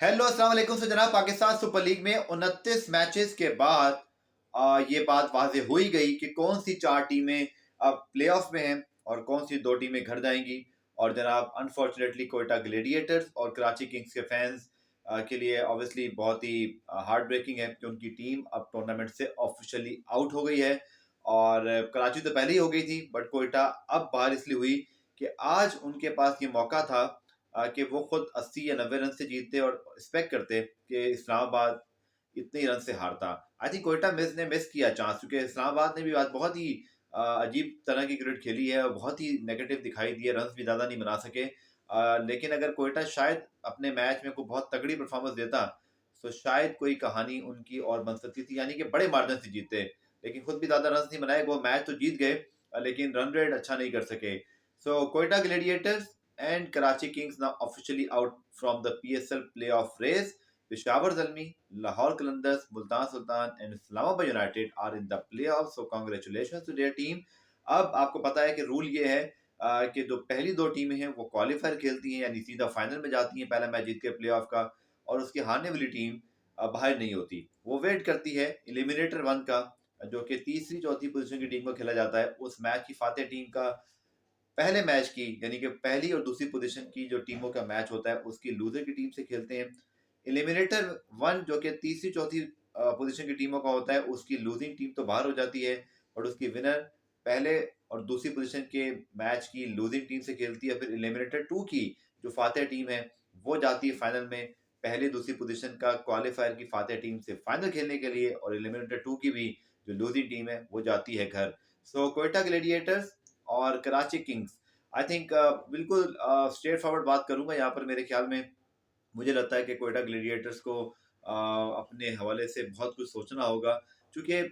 Hello अस्सलाम वालेकुम। से जनाब पाकिस्तान सुपर लीग में 29 मैचेस के बाद ये बात वाज़ेह हो ही गई कि कौन सी 4 टीमें अब प्लेऑफ में हैं और कौन सी 2 टीमें घर जाएंगी। और जनाब अनफॉर्चुनेटली कोयटा ग्लेडिएटर्स और कराची किंग्स के फैंस के लिए ऑब्वियसली बहुत ही हार्ट ब्रेकिंग है कि उनकी टीम अब टूर्नामेंट से ऑफिशियली आउट हो गई है। और कराची तो पहले ही हो गई थी, बट कोयटा अब बाहर इसलिए हुई कि आज उनके पास ये मौका था कि वो खुद 80 या 90 रन से जीतते और एक्सपेक्ट करते कि इस्लामाबाद इतने ही रन से हारता। आई थिंक कोयटा मिस किया चांस, क्योंकि इस्लामाबाद ने भी आज बहुत ही अजीब तरह की क्रिकेट खेली है और बहुत ही नेगेटिव दिखाई दिए, रन भी ज़्यादा नहीं बना सके। लेकिन अगर कोयटा शायद अपने मैच में कोई बहुत तगड़ी परफॉर्मेंस देता तो शायद कोई कहानी उनकी और बन सकती थी, यानी कि बड़े मार्जिन से जीते। लेकिन खुद भी ज़्यादा रन नहीं बनाए, वो मैच तो जीत गए लेकिन रन रेट अच्छा नहीं कर सके। So Quetta Gladiators and Karachi Kings now officially out from the PSL playoff race. Peshawar Zalmi, Lahore Qalandars, Multan Sultan and Islamabad United are in the playoffs. So congratulations to their team. अब आपको पता है कि rule ये है कि जो पहली 2 टीमें हैं वो क्वालिफायर खेलती हैं, यानी सीधा फाइनल में जाती हैं पहला मैच जीत के प्लेऑफ का। और उसकी हारने वाली टीम बाहर नहीं होती, वो वेट करती है एलिमिनेटर 1 का, जो कि तीसरी चौथी पोजीशन की टीम को खेला जाता है। उस मैच की फातेह टीम का पहले मैच की, यानी कि पहली और दूसरी पोजीशन की जो टीमों का मैच होता है उसकी लूजर की टीम से खेलते हैं। एलिमिनेटर 1 जो कि तीसरी चौथी पोजीशन की टीमों का होता है, उसकी लूजिंग टीम तो बाहर हो जाती है और उसकी विनर पहले और दूसरी पोजीशन के मैच की लूजिंग टीम से खेलती है। फिर एलिमिनेटर 2 की जो फातेह टीम है वो जाती है फाइनल में पहली दूसरी पोजीशन का क्वालिफायर की फातेह टीम से फाइनल खेलने के लिए, और एलिमिनेटर 2 की भी जो लूजिंग टीम है वो जाती है घर। सो कोयटा ग्लेडिएटर्स और कराची किंग्स, आई थिंक बिल्कुल स्ट्रेट फॉरवर्ड बात करूंगा यहाँ पर। मेरे ख्याल में मुझे लगता है कि कोयटा ग्लेडिएटर्स को अपने हवाले से बहुत कुछ सोचना होगा, क्योंकि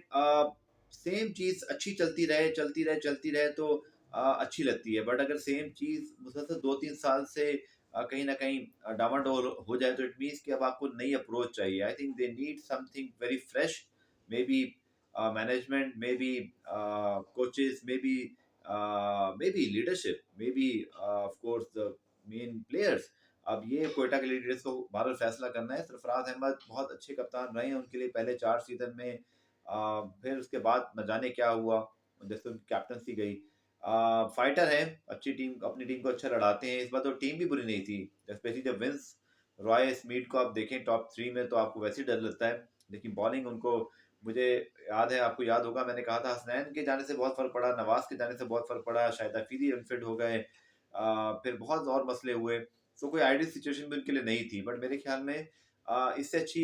सेम चीज अच्छी चलती रहे तो अच्छी लगती है। बट अगर सेम चीज मुसलसल 2-3 साल से कहीं ना कहीं डामाडोल हो जाए तो इट मीन्स कि अब आपको नई अप्रोच चाहिए। I think they need something very fresh, may be management, may be coaches, maybe leadership, maybe of course the main players। अब ये कोयटा के लीडर्स को बार फैसला करना है। सरफराज अहमद बहुत अच्छे कप्तान रहे हैं उनके लिए पहले 4 सीजन में। फिर उसके बाद न जाने क्या हुआ, जैसे उनकी कैप्टनसी गई। फाइटर हैं, अच्छी टीम, अपनी टीम को अच्छा लड़ाते हैं। इस बार तो टीम भी बुरी नहीं थी, स्पेशली जब विंस रॉय स्मिथ को आप देखें टॉप 3 में तो आपको वैसे ही डर लगता है। लेकिन बॉलिंग उनको, मुझे याद है, आपको याद होगा मैंने कहा था हसनैन के जाने से बहुत फर्क पड़ा, नवाज के जाने से बहुत फर्क पड़ा, शायद अफरीदी अनफिट हो गए, फिर बहुत और मसले हुए। सो कोई आइडियल सिचुएशन भी उनके लिए नहीं थी। बट मेरे ख्याल में इससे अच्छी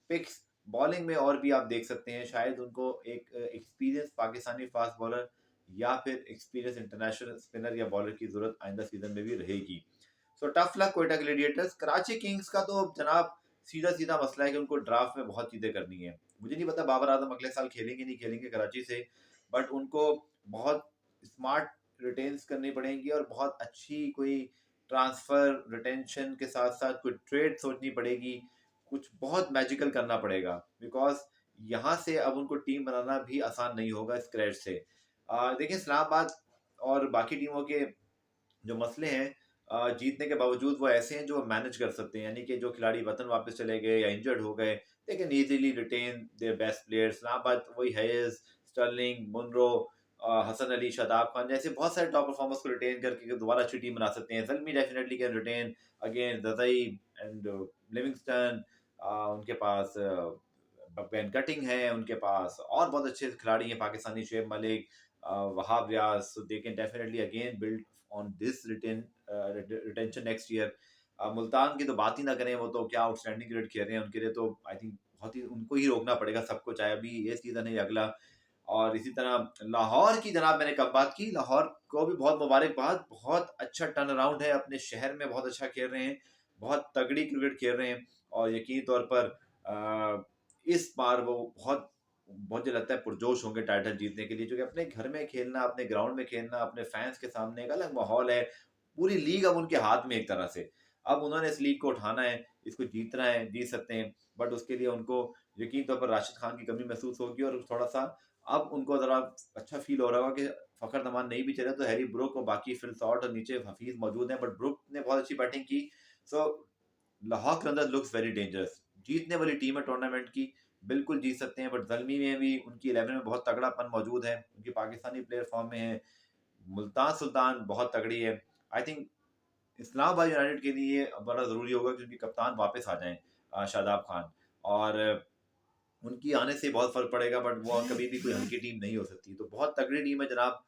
पिक्स बॉलिंग में और भी आप देख सकते हैं। शायद उनको एक एक्सपीरियंस पाकिस्तानी फास्ट बॉलर या फिर एक्सपीरियंस इंटरनेशनल स्पिनर या बॉलर की जरूरत आइंदा सीजन में भी रहेगी। So tough luck Quetta gladiators. Karachi Kings का तो जनाब सीधा सीधा मसला है कि उनको ड्राफ्ट में बहुत चीजें करनी है। मुझे नहीं पता बाबर आजम अगले साल खेलेंगे नहीं खेलेंगे कराची से, बट उनको बहुत स्मार्ट रिटेन्स करनी पड़ेंगी और बहुत अच्छी कोई ट्रांसफर रिटेंशन के साथ साथ कोई ट्रेड सोचनी पड़ेगी। कुछ बहुत मैजिकल करना पड़ेगा, बिकॉज यहाँ से अब उनको टीम बनाना भी आसान नहीं होगा स्क्रैच से। देखिए इस्लामाबाद और बाकी टीमों के जो मसले हैं, जीतने के बावजूद वो ऐसे हैं जो मैनेज कर सकते हैं, यानी कि जो खिलाड़ी वतन वापस चले गए या इंजर्ड हो गए, they can easily retain their best players. Islamabad वही has, Sterling, Munro, Hasan Ali, Shadab Khan जैसे बहुत सारे टॉप परफॉर्मर्स को रिटेन करके दोबारा अच्छी टीम बना सकते हैं। Zalmi definitely can retain again Zazai and Livingstone. उनके पास बेन कटिंग है, उनके पास और बहुत अच्छे खिलाड़ी हैं Pakistani, Shoaib Malik, Wahab Riaz. So they can definitely again build on this retention next year. Multan की तो बात ही ना करें, वो तो क्या आउटस्टैंडिंग क्रिकेट खेल रहे हैं। उनके लिए तो आई थिंक बहुत ही उनको ही रोकना पड़ेगा सबको, चाहे अभी ये सीजन है या अगला। और इसी तरह लाहौर की जनाब मैंने कब बात की, लाहौर को भी बहुत मुबारकबाद, बहुत अच्छा टर्न अराउंड है, अपने शहर में बहुत अच्छा खेल रहे हैं, बहुत तगड़ी क्रिकेट खेल रहे हैं। और यकीनी तौर पर इस बार वो बहुत मुझे लगता है पुरजोश होंगे टाइटल जीतने के लिए, क्योंकि अपने घर में खेलना, अपने ग्राउंड में खेलना, अपने फैंस के सामने एक अलग माहौल है। पूरी लीग अब उनके हाथ में एक तरह से। अब उन्होंने इस लीग को उठाना है, इसको जीतना है, जीत सकते हैं। बट उसके लिए उनको यकीन तौर पर राशिद खान की कमी महसूस होगी, और थोड़ा सा अब उनको ज़रा अच्छा फील हो रहा होगा कि फ़खर जमान नहीं भी चले तो हैरी ब्रुक और बाकी फिल शॉर्ट और नीचे हफीज़ मौजूद हैं। बट ब्रुक ने बहुत अच्छी बैटिंग की। So Lahore Qalandars looks very dangerous. जीतने वाली टीम है टूर्नामेंट की, बिल्कुल जीत सकते हैं, बट ज़ल्मी में भी उनकी 11 में बहुत तगड़ापन मौजूद है। उनके पाकिस्तानी प्लेयर फॉर्म में है। मुल्तान सुल्तान बहुत तगड़ी है। आई थिंक इस्लामाबाद यूनाइटेड के लिए बड़ा ज़रूरी होगा कि उनके कप्तान वापस आ जाएँ, शादाब खान, और उनकी आने से बहुत फ़र्क पड़ेगा, बट वो कभी भी कोई हल्की टीम नहीं हो सकती। तो बहुत तगड़ी टीम है जनाब,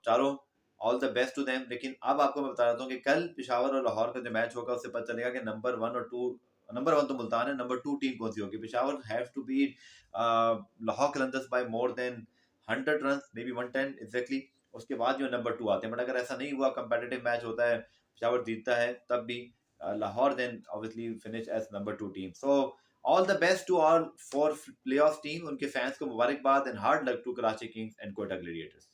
चारों, all the best to them. लेकिन अब आपको मैं बता देता हूँ कि कल पेशावर और लाहौर का जो मैच होगा उससे पता चलेगा कि नंबर 1 और 2, नंबर 1 तो मुल्तान है, नंबर 2 टीम कौन-सी होगी। Peshawar have to beat Lahore Qalandars by more than 100 runs, maybe 110 exactly. उसके बाद जो नंबर 2 आते हैं, बट अगर ऐसा नहीं हुआ, कम्पेटिटिव मैच होता है, पेशावर जीतता है, तब भी Lahore then obviously finish as number 2 team. So all the best to all 4 playoff team, उनके फैंस को मुबारकबाद, and hard luck to Karachi Kings and Quetta Gladiators.